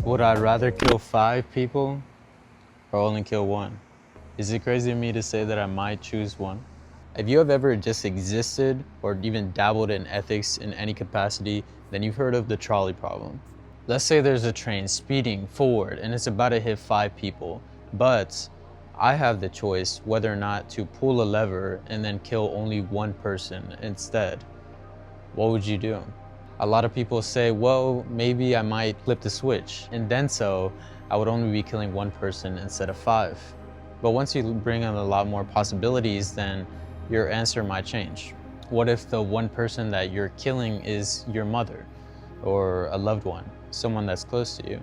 Would I rather kill 5 people or only kill one? Is it crazy of me to say that I might choose one? If you have ever just existed or even dabbled in ethics in any capacity, then you've heard of the trolley problem. Let's say there's a train speeding forward and it's about to hit 5 people, but I have the choice whether or not to pull a lever and then kill only one person instead. What would you do? A lot of people say, well, maybe I might flip the switch, and then so I would only be killing one person instead of 5. But once you bring in a lot more possibilities, then your answer might change. What if the one person that you're killing is your mother or a loved one, someone that's close to you?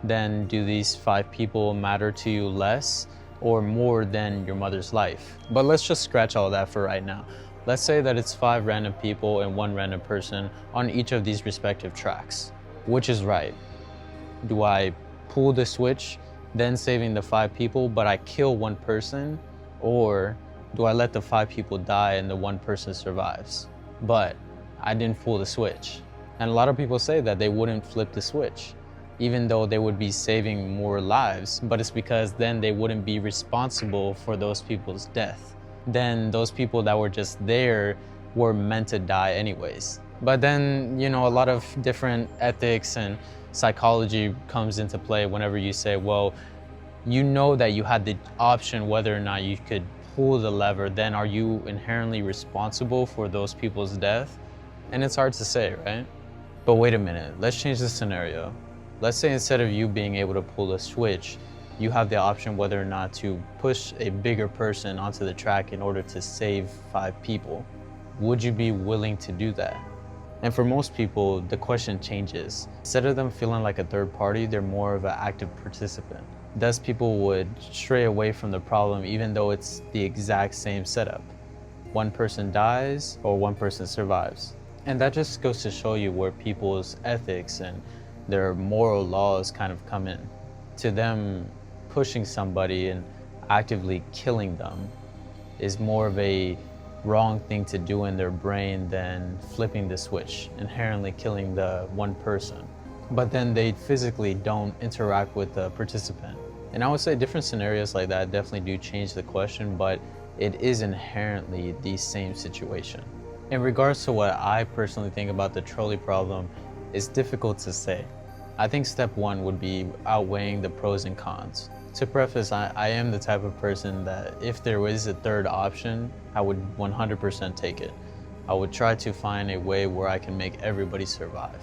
Then do these 5 people matter to you less or more than your mother's life? But let's just scratch all that for right now. Let's say that it's 5 random people and 1 random person on each of these respective tracks. Which is right? Do I pull the switch, then saving the 5 people, but I kill one person? Or do I let the 5 people die and the one person survives? But I didn't pull the switch. And a lot of people say that they wouldn't flip the switch, even though they would be saving more lives, but it's because then they wouldn't be responsible for those people's death. Then those people that were just there were meant to die anyways. But then, a lot of different ethics and psychology comes into play whenever you say, well, you know that you had the option whether or not you could pull the lever, then are you inherently responsible for those people's death? And it's hard to say, right? But wait a minute, let's change the scenario. Let's say instead of you being able to pull a switch, you have the option whether or not to push a bigger person onto the track in order to save 5 people. Would you be willing to do that? And for most people, the question changes. Instead of them feeling like a third party, they're more of an active participant. Thus, people would stray away from the problem even though it's the exact same setup. One person dies or one person survives. And that just goes to show you where people's ethics and their moral laws kind of come in. To them, pushing somebody and actively killing them is more of a wrong thing to do in their brain than flipping the switch, inherently killing the one person. But then they physically don't interact with the participant. And I would say different scenarios like that definitely do change the question, but it is inherently the same situation. In regards to what I personally think about the trolley problem, it's difficult to say. I think step 1 would be outweighing the pros and cons. To preface, I am the type of person that if there was a third option, I would 100% take it. I would try to find a way where I can make everybody survive.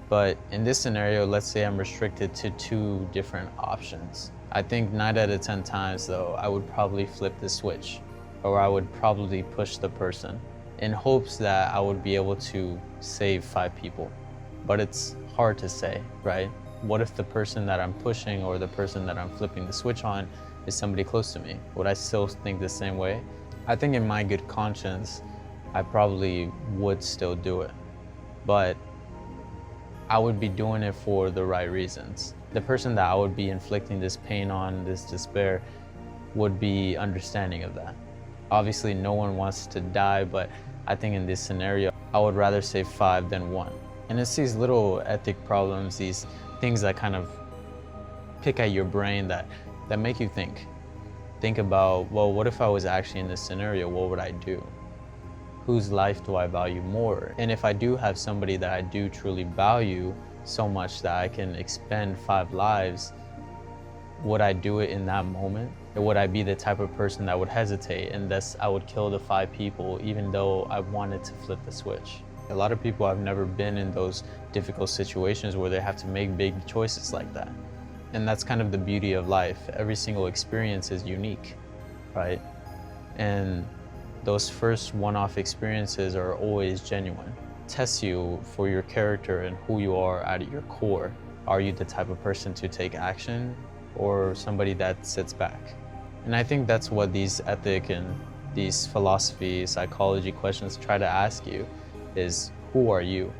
But in this scenario, let's say I'm restricted to 2 different options. I think 9 out of 10 times though, I would probably flip the switch, or I would probably push the person in hopes that I would be able to save 5 people. But it's hard to say, right? What if the person that I'm pushing or the person that I'm flipping the switch on is somebody close to me? Would I still think the same way? I think in my good conscience, I probably would still do it. But I would be doing it for the right reasons. The person that I would be inflicting this pain on, this despair, would be understanding of that. Obviously, no one wants to die, but I think in this scenario, I would rather save 5 than 1. And it's these little ethic problems, these things that kind of pick at your brain that make you think. Think about, well, what if I was actually in this scenario? What would I do? Whose life do I value more? And if I do have somebody that I do truly value so much that I can expend 5 lives, would I do it in that moment? Or would I be the type of person that would hesitate and thus I would kill the 5 people even though I wanted to flip the switch? A lot of people have never been in those difficult situations where they have to make big choices like that. And that's kind of the beauty of life. Every single experience is unique, right? And those first one-off experiences are always genuine. Test you for your character and who you are at your core. Are you the type of person to take action or somebody that sits back? And I think that's what these ethic and these philosophy, psychology questions try to ask you is, who are you?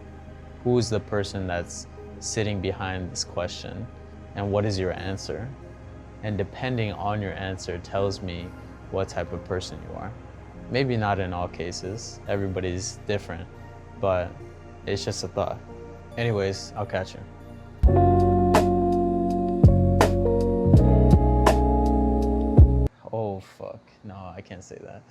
Who is the person that's sitting behind this question? And what is your answer? And depending on your answer tells me what type of person you are. Maybe not in all cases, everybody's different, but it's just a thought. Anyways, I'll catch you. Oh fuck. No, I can't say that.